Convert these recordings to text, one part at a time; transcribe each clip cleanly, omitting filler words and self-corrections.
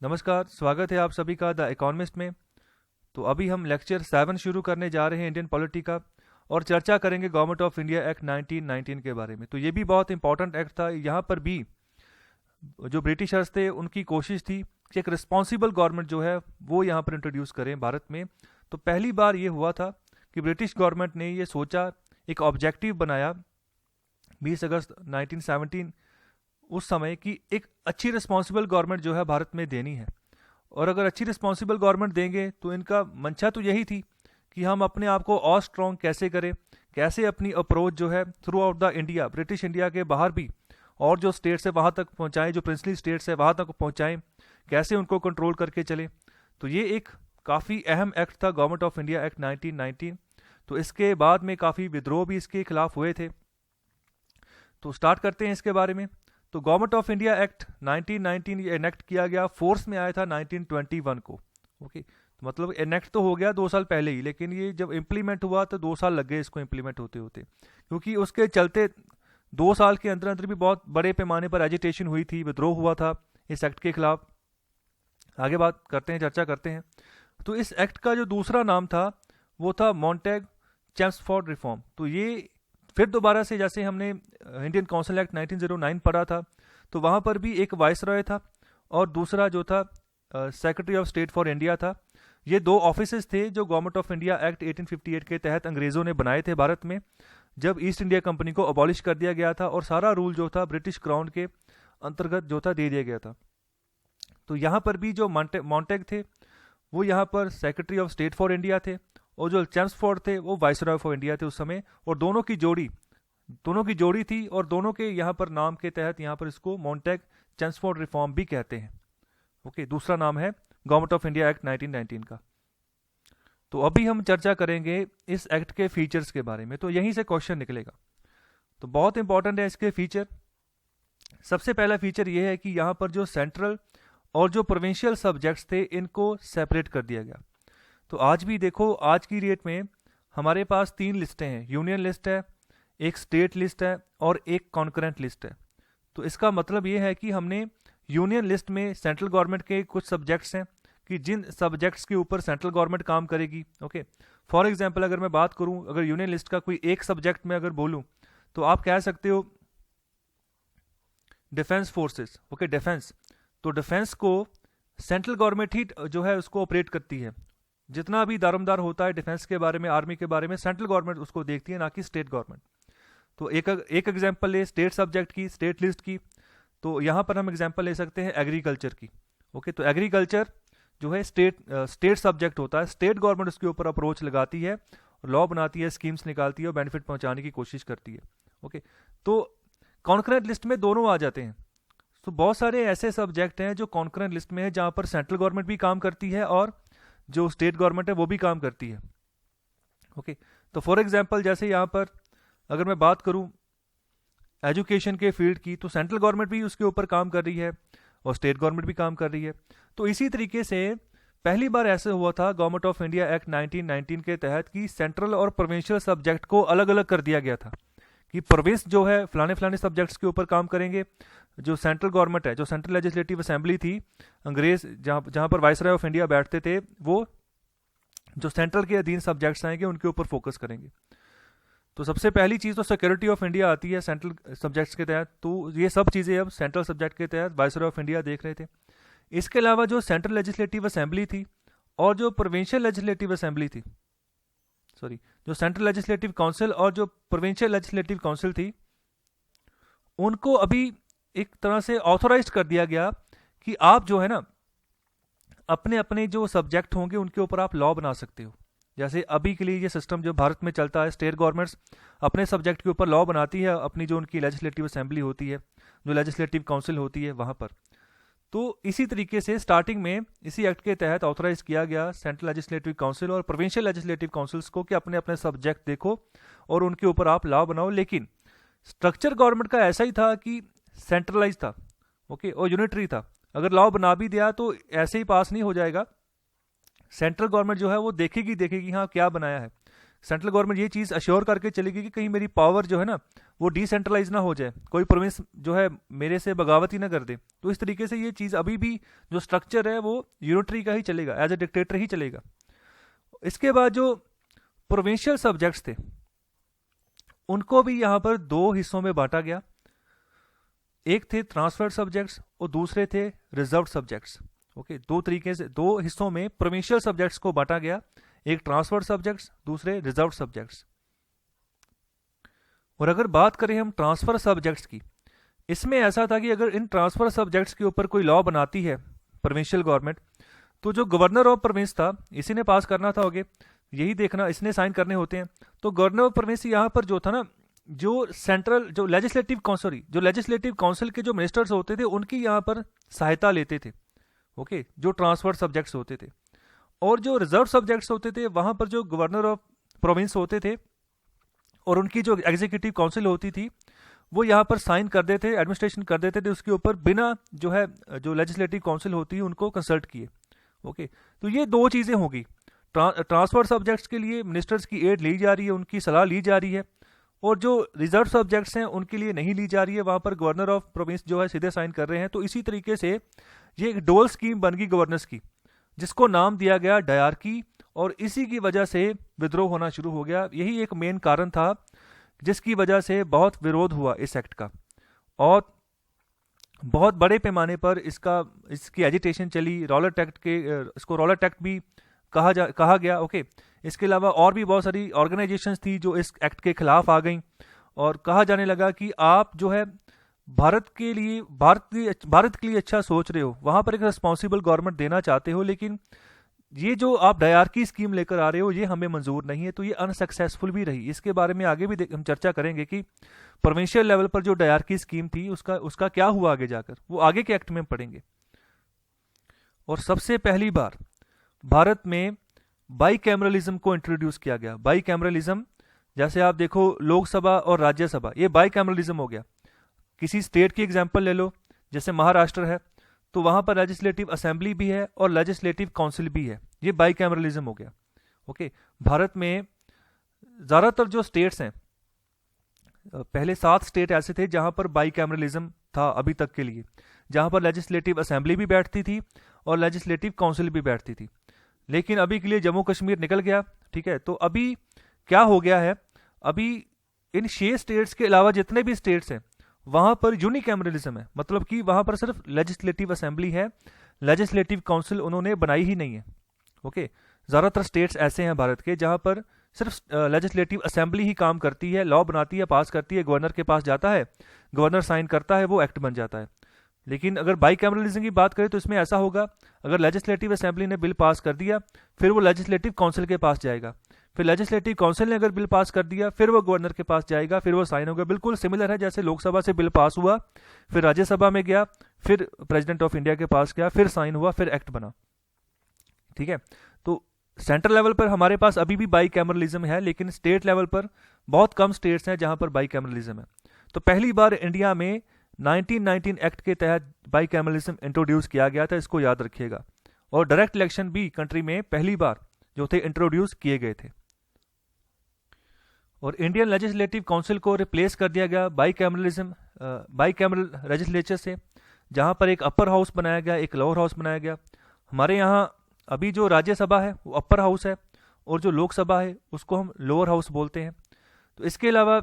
नमस्कार, स्वागत है आप सभी का द इकोनॉमिस्ट में। तो अभी हम लेक्चर 7 शुरू करने जा रहे हैं इंडियन पॉलिटी का, और चर्चा करेंगे गवर्नमेंट ऑफ इंडिया एक्ट 1919 के बारे में। तो ये भी बहुत इंपॉर्टेंट एक्ट था। यहाँ पर भी जो ब्रिटिशर्स थे उनकी कोशिश थी कि एक रिस्पॉन्सिबल गवर्नमेंट जो है वो यहाँ पर इंट्रोड्यूस करें भारत में। तो पहली बार ये हुआ था कि ब्रिटिश गवर्नमेंट ने ये सोचा, एक ऑब्जेक्टिव बनाया 20 अगस्त 1917 उस समय की एक अच्छी रिस्पॉन्सिबल गवर्नमेंट जो है भारत में देनी है। और अगर अच्छी रिस्पॉन्सिबल गवर्नमेंट देंगे तो इनका मंशा तो यही थी कि हम अपने आप को और स्ट्रॉन्ग कैसे करें, कैसे अपनी अप्रोच जो है through out the India, British India के बाहर भी और जो स्टेट्स है वहाँ तक पहुँचाएं, जो प्रिंसली स्टेट्स है वहाँ तक पहुँचाएं, कैसे उनको कंट्रोल करके चले। तो ये एक काफ़ी अहम एक्ट था, गवर्नमेंट ऑफ इंडिया एक्ट 1919। तो इसके बाद में काफ़ी विद्रोह भी इसके खिलाफ हुए थे। तो स्टार्ट करते हैं इसके बारे में। तो गवर्नमेंट ऑफ इंडिया एक्ट 1919 ये इनेक्ट किया गया, फोर्स में आया था 1921 को। ओके, तो मतलब इनेक्ट तो हो गया 2 साल पहले ही, लेकिन ये जब इम्प्लीमेंट हुआ तो 2 साल लग गए इसको इम्प्लीमेंट होते होते, क्योंकि उसके चलते 2 साल के अंदर अंदर भी बहुत बड़े पैमाने पर एजिटेशन हुई थी, विद्रोह हुआ था इस एक्ट के खिलाफ। आगे बात करते हैं, चर्चा करते हैं। तो इस एक्ट का जो दूसरा नाम था वो था मॉन्टेग चेम्सफोर्ड रिफॉर्म। तो ये फिर दोबारा से, जैसे हमने इंडियन काउंसिल एक्ट 1909 पढ़ा था, तो वहाँ पर भी एक वाइसरॉय था और दूसरा जो था secretary of state for India था। ये 2 ऑफिसेज थे जो गवर्नमेंट ऑफ इंडिया एक्ट 1858 के तहत अंग्रेज़ों ने बनाए थे भारत में, जब ईस्ट इंडिया कंपनी को अबॉलिश कर दिया गया था और सारा रूल जो था ब्रिटिश क्राउन के अंतर्गत जो था दे दिया गया था। तो यहाँ पर भी जो मॉन्टेग थे वो यहाँ पर secretary of state for India थे, और जो चेम्सफोर्ड थे वो वाइसरॉय फॉर इंडिया थे उस समय। और दोनों की जोड़ी थी, और दोनों के यहाँ पर नाम के तहत यहाँ पर इसको मॉन्टेग चेम्सफोर्ड रिफॉर्म भी कहते हैं। ओके, दूसरा नाम है गवर्नमेंट ऑफ इंडिया एक्ट 1919 का। तो अभी हम चर्चा करेंगे इस एक्ट के फीचर्स के बारे में। तो यहीं से क्वेश्चन निकलेगा, तो बहुत इंपॉर्टेंट है इसके फीचर। सबसे पहला फीचर ये है कि यहाँ पर जो सेंट्रल और जो प्रोविंशियल सब्जेक्ट्स थे इनको सेपरेट कर दिया गया। तो आज भी देखो, आज की डेट में हमारे पास 3 लिस्टें हैं, यूनियन लिस्ट है, एक स्टेट लिस्ट है और एक कॉन्करेंट लिस्ट है। तो इसका मतलब ये है कि हमने यूनियन लिस्ट में सेंट्रल गवर्नमेंट के कुछ सब्जेक्ट्स हैं कि जिन सब्जेक्ट्स के ऊपर सेंट्रल गवर्नमेंट काम करेगी। ओके, फॉर एग्जांपल अगर मैं बात करूं, अगर यूनियन लिस्ट का कोई एक सब्जेक्ट में अगर बोलूं, तो आप कह सकते हो डिफेंस फोर्सेस। ओके, डिफेंस, तो डिफेंस को सेंट्रल गवर्नमेंट ही जो है उसको ऑपरेट करती है। जितना भी दारोमदार होता है डिफेंस के बारे में, आर्मी के बारे में, सेंट्रल गवर्नमेंट उसको देखती है, ना कि स्टेट गवर्नमेंट। तो एक एग्जांपल ले स्टेट सब्जेक्ट की, स्टेट लिस्ट की। तो यहाँ पर हम एग्जांपल ले सकते हैं एग्रीकल्चर की। ओके, तो एग्रीकल्चर जो है स्टेट सब्जेक्ट होता है, स्टेट गवर्नमेंट उसके ऊपर अप्रोच लगाती है, लॉ बनाती है, स्कीम्स निकालती है और बेनिफिट पहुंचाने की कोशिश करती है। ओके, तो कॉन्करेंट लिस्ट में दोनों आ जाते हैं। तो बहुत सारे ऐसे सब्जेक्ट हैं जो कॉन्करेंट लिस्ट में है, जहाँ पर सेंट्रल गवर्नमेंट भी काम करती है और जो स्टेट गवर्नमेंट है वो भी काम करती है। ओके, तो फॉर एग्जांपल जैसे यहाँ पर अगर मैं बात करूँ एजुकेशन के फील्ड की, तो सेंट्रल गवर्नमेंट भी उसके ऊपर काम कर रही है और स्टेट गवर्नमेंट भी काम कर रही है। तो इसी तरीके से पहली बार ऐसे हुआ था गवर्नमेंट ऑफ इंडिया एक्ट 1919 के तहत कि सेंट्रल और प्रोविंशियल सब्जेक्ट को अलग अलग कर दिया गया था कि प्रोविंस जो है फलाने फलाने सब्जेक्ट्स के ऊपर काम करेंगे, जो सेंट्रल गवर्नमेंट है, जो सेंट्रल लेजिस्लेटिव असेंबली थी, अंग्रेज जहाँ पर वाइसरॉय ऑफ इंडिया बैठते थे, वो जो सेंट्रल के अधीन सब्जेक्ट्स आएंगे उनके ऊपर फोकस करेंगे। तो सबसे पहली चीज़ तो सिक्योरिटी ऑफ इंडिया आती है सेंट्रल सब्जेक्ट्स के तहत। तो ये सब चीज़ें अब सेंट्रल सब्जेक्ट के तहत वाइसरॉय ऑफ इंडिया देख रहे थे। इसके अलावा जो सेंट्रल लेजिस्लेटिव असेंबली थी और जो प्रोविंशियल लेजिस्लेटिव असेंबली थी, जो सेंट्रल लेजिस्लेटिव काउंसिल और जो प्रोविंशियल लेजिस्लेटिव काउंसिल थी, उनको अभी एक तरह से ऑथोराइज कर दिया गया कि आप जो है ना अपने अपने जो सब्जेक्ट होंगे उनके ऊपर आप लॉ बना सकते हो। जैसे अभी के लिए ये सिस्टम जो भारत में चलता है, स्टेट गवर्नमेंट्स अपने सब्जेक्ट के ऊपर लॉ बनाती है, अपनी जो उनकी लेजिस्लेटिव असेंबली होती है, जो लेजिस्लेटिव काउंसिल होती है वहाँ पर। तो इसी तरीके से स्टार्टिंग में इसी एक्ट के तहत ऑथोराइज किया गया सेंट्रल लेजिस्लेटिव काउंसिल और प्रोविंशियल लेजिस्लेटिव काउंसिल्स को कि अपने अपने सब्जेक्ट देखो और उनके ऊपर आप लॉ बनाओ। लेकिन स्ट्रक्चर गवर्नमेंट का ऐसा ही था कि सेंट्रलाइज था, ओके, और यूनिटरी था। अगर लॉ बना भी दिया तो ऐसे ही पास नहीं हो जाएगा, सेंट्रल गवर्नमेंट जो है वो देखेगी हाँ क्या बनाया है। सेंट्रल गवर्नमेंट ये चीज़ अश्योर करके चलेगी कि कहीं मेरी पावर जो है ना वो डिसेंट्रलाइज ना हो जाए, कोई प्रोविंस जो है मेरे से बगावत ही ना कर दे। तो इस तरीके से ये चीज़ अभी भी जो स्ट्रक्चर है वो यूनिटरी का ही चलेगा, एज ए डिक्टेटर ही चलेगा। इसके बाद जो प्रोविंशियल सब्जेक्ट्स थे उनको भी यहाँ पर दो हिस्सों में बांटा गया, एक थे ट्रांसफर्ड सब्जेक्ट्स और दूसरे थे रिजर्व्ड सब्जेक्ट्स। ओके, दो तरीके से दो हिस्सों में प्रोविंशियल सब्जेक्ट्स को बांटा गया, एक ट्रांसफर्ड सब्जेक्ट्स, दूसरे रिजर्व्ड सब्जेक्ट्स। और अगर बात करें हम ट्रांसफर सब्जेक्ट्स की, इसमें ऐसा था कि अगर इन ट्रांसफर सब्जेक्ट्स के ऊपर कोई लॉ बनाती है प्रोविंशियल गवर्नमेंट, तो जो गवर्नर ऑफ प्रोविंस था इसी ने पास करना था, आगे यही देखना, इसने साइन करने होते हैं। तो गवर्नर ऑफ प्रोविंस यहाँ पर जो था ना, जो सेंट्रल जो लेजिस्लेटिव काउंसिल के जो मिनिस्टर्स होते थे उनकी यहाँ पर सहायता लेते थे। ओके, जो ट्रांसफर सब्जेक्ट्स होते थे। और जो रिजर्व सब्जेक्ट्स होते थे वहां पर जो गवर्नर ऑफ प्रोविंस होते थे और उनकी जो एग्जीक्यूटिव काउंसिल होती थी वो यहाँ पर साइन कर देते, एडमिनिस्ट्रेशन कर देते थे उसके ऊपर, बिना जो है जो लेजिस्लेटिव काउंसिल होती है उनको कंसल्ट किए। ओके, तो ये दो चीज़ें होगी, ट्रांसफर सब्जेक्ट्स के लिए मिनिस्टर्स की एड ली जा रही है, उनकी सलाह ली जा रही है, और जो रिजर्व सब्जेक्ट्स हैं उनके लिए नहीं ली जा रही है, वहाँ पर गवर्नर ऑफ प्रोविंस जो है सीधे साइन कर रहे हैं। तो इसी तरीके से ये एक डोल स्कीम बन गई गवर्नेंस की, जिसको नाम दिया गया डायरकी, और इसी की वजह से विद्रोह होना शुरू हो गया। यही एक मेन कारण था जिसकी वजह से बहुत विरोध हुआ इस एक्ट का, और बहुत बड़े पैमाने पर इसकी एजिटेशन चली। रॉलेट एक्ट के इसको रॉलेट एक्ट भी कहा गया। ओके, इसके अलावा और भी बहुत सारी ऑर्गेनाइजेशंस थी जो इस एक्ट के खिलाफ आ गई, और कहा जाने लगा कि आप जो है भारत के लिए अच्छा सोच रहे हो, वहां पर एक रिस्पॉन्सिबल गवर्नमेंट देना चाहते हो, लेकिन ये जो आप डायरकी स्कीम लेकर आ रहे हो ये हमें मंजूर नहीं है। तो ये अनसक्सेसफुल भी रही। इसके बारे में आगे भी हम चर्चा करेंगे कि प्रोविंशियल लेवल पर जो डायरकी स्कीम थी उसका क्या हुआ आगे जाकर, वो आगे के एक्ट में पढ़ेंगे। और सबसे पहली बार भारत में बाईकैमरलिज्म को इंट्रोड्यूस किया गया। बाईकैमरलिज्म, जैसे आप देखो लोकसभा और राज्यसभा, ये बाईकैमरलिज्म हो गया। किसी स्टेट की एग्जांपल ले लो, जैसे महाराष्ट्र है, तो वहां पर लेजिस्लेटिव असेंबली भी है और लेजिस्लेटिव काउंसिल भी है, ये बाईकैमरलिज्म हो गया। ओके, भारत में ज्यादातर जो स्टेट्स हैं, पहले 7 स्टेट ऐसे थे जहां पर बाईकैमरलिज्म था अभी तक के लिए, जहां पर लेजिस्लेटिव असेंबली भी बैठती थी और लेजिस्लेटिव काउंसिल भी बैठती थी। लेकिन अभी के लिए जम्मू कश्मीर निकल गया, ठीक है। तो अभी क्या हो गया है, अभी इन 6 स्टेट्स के अलावा जितने भी स्टेट्स हैं वहां पर यूनिकैमरलिज्म है, मतलब कि वहां पर सिर्फ लेजिस्लेटिव असेंबली है, लेजिस्लेटिव काउंसिल उन्होंने बनाई ही नहीं है। ओके, ज्यादातर स्टेट्स ऐसे हैं भारत के जहां पर सिर्फ लेजिस्लेटिव असेंबली ही काम करती है, लॉ बनाती है, पास करती है, गवर्नर के पास जाता है, गवर्नर साइन करता है, वो एक्ट बन जाता है। लेकिन अगर बाईकैमरलिज्म की बात करें तो इसमें ऐसा होगा, अगर लेजिस्लेटिव असेंबली ने बिल पास कर दिया फिर वो लेजिस्लेटिव काउंसिल के पास जाएगा, फिर लेजिस्लेटिव काउंसिल ने अगर बिल पास कर दिया फिर वो गवर्नर के पास जाएगा, फिर वो साइन होगा। बिल्कुल सिमिलर है जैसे लोकसभा से बिल पास हुआ, फिर राज्यसभा में गया, फिर प्रेसिडेंट ऑफ इंडिया के पास गया, फिर साइन हुआ, फिर एक्ट बना। ठीक है, तो सेंट्रल लेवल पर हमारे पास अभी भी बाईकैमरलिज्म है, लेकिन स्टेट लेवल पर बहुत कम स्टेट्स हैं जहां पर बाईकैमरलिज्म है। तो पहली बार इंडिया में 1919 एक्ट के तहत बाईकैमरलिज्म इंट्रोड्यूस किया गया था, इसको याद रखिएगा। और डायरेक्ट इलेक्शन भी कंट्री में पहली बार जो थे इंट्रोड्यूस किए गए थे। और इंडियन लेजिस्लेटिव काउंसिल को रिप्लेस कर दिया गया बाईकैमरल लेजिस्लेचर से, जहां पर एक अपर हाउस बनाया गया, एक लोअर हाउस बनाया गया। हमारे यहाँ अभी जो राज्यसभा है वो अपर हाउस है और जो लोकसभा है उसको हम लोअर हाउस बोलते हैं। तो इसके अलावा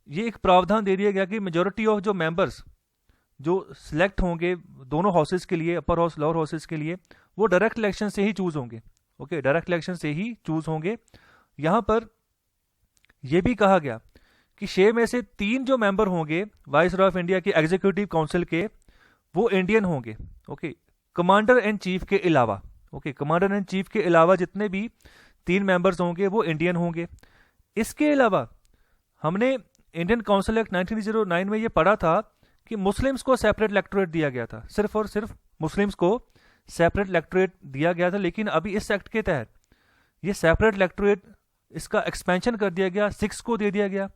ये एक प्रावधान दे दिया गया कि मेजोरिटी ऑफ जो मेंबर्स जो सिलेक्ट होंगे दोनों हाउसेस के लिए, अपर हाउस लोअर हाउसेस के लिए, वो डायरेक्ट इलेक्शन से ही चूज होंगे। ओके, डायरेक्ट इलेक्शन से ही चूज होंगे। यहां पर यह भी कहा गया कि 6 में से 3 जो मेंबर होंगे वाइसरॉय ऑफ इंडिया के एग्जीक्यूटिव काउंसिल के, वो इंडियन होंगे। ओके, कमांडर एंड चीफ के अलावा, ओके, कमांडर एंड चीफ के अलावा जितने भी 3 मेंबर्स होंगे वो इंडियन होंगे। इसके अलावा हमने इंडियन काउंसिल एक्ट 1909 में ये पढ़ा था कि मुस्लिम्स को सेपरेट इलेक्टोरेट दिया गया था, सिर्फ और सिर्फ मुस्लिम्स को सेपरेट इलेक्टोरेट दिया गया था। लेकिन अभी इस एक्ट के तहत ये सेपरेट इलेक्टोरेट इसका एक्सपेंशन कर दिया गया, 6 को दे दिया गया,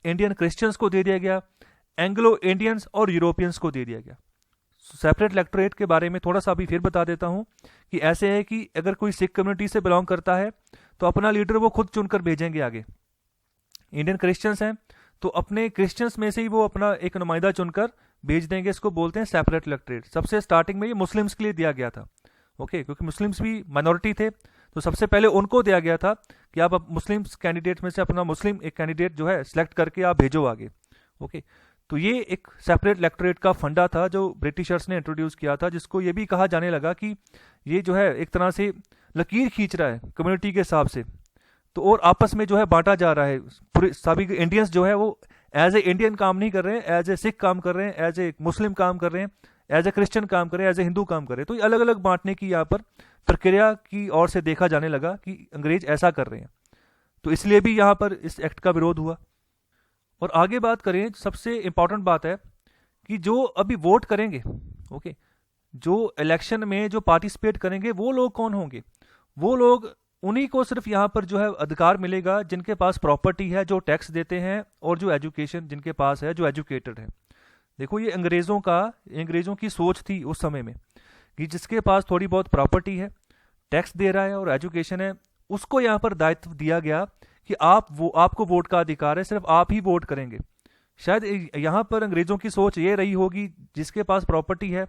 इंडियन क्रिश्चियंस को दे दिया गया, एंग्लो इंडियंस और यूरोपियंस को दे दिया गया। सेपरेट इलेक्टोरेट के बारे में थोड़ा सा अभी फिर बता देता हूं कि ऐसे है कि अगर कोई सिख कम्युनिटी से बिलोंग करता है तो अपना लीडर वो खुद चुनकर भेजेंगे आगे। इंडियन क्रिश्चियंस हैं तो अपने क्रिश्चियंस में से ही वो अपना एक नुमाइंदा चुनकर भेज देंगे। इसको बोलते हैं सेपरेट इलेक्टोरेट। सबसे स्टार्टिंग में ये मुस्लिम्स के लिए दिया गया था, ओके, क्योंकि मुस्लिम्स भी माइनॉरिटी थे, तो सबसे पहले उनको दिया गया था कि आप मुस्लिम्स कैंडिडेट में से अपना मुस्लिम एक कैंडिडेट जो है सिलेक्ट करके आप भेजो आगे, ओके। तो ये एक सेपरेट इलेक्टोरेट का फंडा था जो ब्रिटिशर्स ने इंट्रोड्यूस किया था, जिसको ये भी कहा जाने लगा कि ये जो है एक तरह से लकीर खींच रहा है कम्युनिटी के हिसाब से, तो और आपस में जो है बांटा जा रहा है। पूरे सभी इंडियंस जो है वो एज ए इंडियन काम नहीं कर रहे हैं, एज ए सिख काम कर रहे हैं, एज ए मुस्लिम काम कर रहे हैं, एज ए क्रिश्चियन काम कर रहे हैं, एज ए हिंदू काम कर रहे हैं। तो ये अलग अलग बांटने की यहाँ पर प्रक्रिया की ओर से देखा जाने लगा कि अंग्रेज ऐसा कर रहे हैं, तो इसलिए भी यहाँ पर इस एक्ट का विरोध हुआ। और आगे बात करें, सबसे इंपॉर्टेंट बात है कि जो अभी वोट करेंगे, ओके, जो इलेक्शन में जो पार्टिसिपेट करेंगे वो लोग कौन होंगे? वो लोग, उन्हीं को सिर्फ यहाँ पर जो है अधिकार मिलेगा जिनके पास प्रॉपर्टी है, जो टैक्स देते हैं, और जो एजुकेशन जिनके पास है, जो एजुकेटेड है। देखो ये अंग्रेजों की सोच थी उस समय में कि जिसके पास थोड़ी बहुत प्रॉपर्टी है, टैक्स दे रहा है और एजुकेशन है, उसको यहाँ पर दायित्व दिया गया कि आपको वोट का अधिकार है, सिर्फ आप ही वोट करेंगे। शायद यहाँ पर अंग्रेजों की सोच ये रही होगी, जिसके पास प्रॉपर्टी है,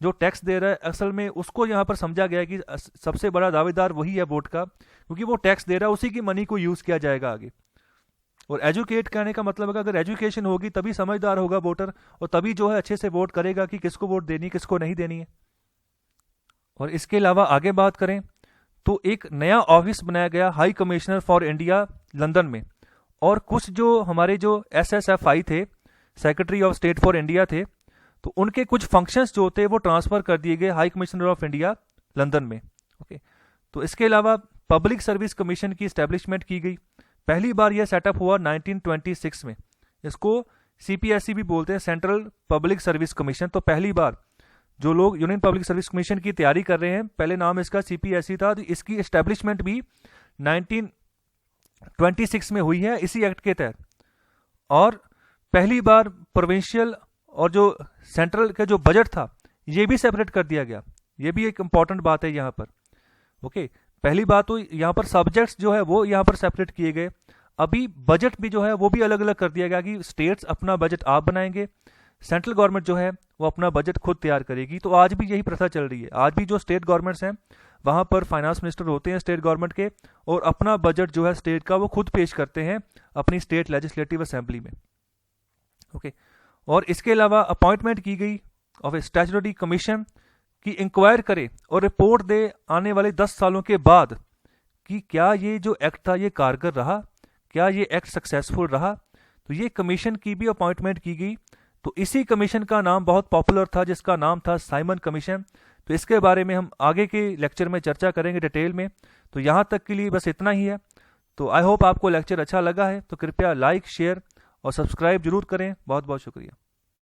जो टैक्स दे रहा है, असल में उसको यहाँ पर समझा गया कि सबसे बड़ा दावेदार वही है वोट का, क्योंकि वो टैक्स दे रहा है, उसी की मनी को यूज किया जाएगा आगे। और एजुकेट कहने का मतलब है अगर एजुकेशन होगी तभी समझदार होगा वोटर, और तभी जो है अच्छे से वोट करेगा कि किसको वोट देनी, किसको नहीं देनी है। और इसके अलावा आगे बात करें तो एक नया ऑफिस बनाया गया, high commissioner for India, London में। और कुछ जो हमारे जो SSFI थे, secretary of state for India थे, तो उनके कुछ फंक्शंस जो थे वो ट्रांसफर कर दिए गए high commissioner of India, London में, ओके। तो इसके अलावा पब्लिक सर्विस कमीशन की स्टैब्लिशमेंट की गई। पहली बार यह सेटअप हुआ 1926 में। इसको CPSC भी बोलते हैं, सेंट्रल पब्लिक सर्विस कमीशन। तो पहली बार जो लोग यूनियन पब्लिक सर्विस कमीशन की तैयारी कर रहे हैं, पहले नाम इसका CPSC था, तो इसकी एस्टेब्लिशमेंट भी 1926 में हुई है इसी एक्ट के तहत। और पहली बार प्रोविंशियल और जो सेंट्रल का जो बजट था ये भी सेपरेट कर दिया गया। ये भी एक इंपॉर्टेंट बात है यहाँ पर, ओके। पहली बात तो यहाँ पर सब्जेक्ट्स जो है वो यहाँ पर सेपरेट किए गए। अभी बजट भी जो है वो भी अलग अलग कर दिया गया कि स्टेट्स अपना बजट आप बनाएंगे, सेंट्रल गवर्नमेंट जो है वो अपना बजट खुद तैयार करेगी। तो आज भी यही प्रथा चल रही है। आज भी जो स्टेट गवर्नमेंट्स हैं वहां पर फाइनेंस मिनिस्टर होते हैं स्टेट गवर्नमेंट के, और अपना बजट जो है स्टेट का वो खुद पेश करते हैं अपनी स्टेट लेजिस्लेटिव असेंबली में, ओके। और इसके अलावा अपॉइंटमेंट की गई ऑफ ए स्टैट्यूटरी कमीशन कि इंक्वायर करे और रिपोर्ट दे आने वाले 10 सालों के बाद कि क्या ये जो एक्ट था ये कारगर रहा, क्या ये एक्ट सक्सेसफुल रहा। तो ये कमीशन की भी अपॉइंटमेंट की गई। तो इसी कमीशन का नाम बहुत पॉपुलर था, जिसका नाम था साइमन कमीशन। तो इसके बारे में हम आगे के लेक्चर में चर्चा करेंगे डिटेल में। तो यहाँ तक के लिए बस इतना ही है। तो आई होप आपको लेक्चर अच्छा लगा है, तो कृपया लाइक, शेयर और सब्सक्राइब जरूर करें। बहुत बहुत शुक्रिया।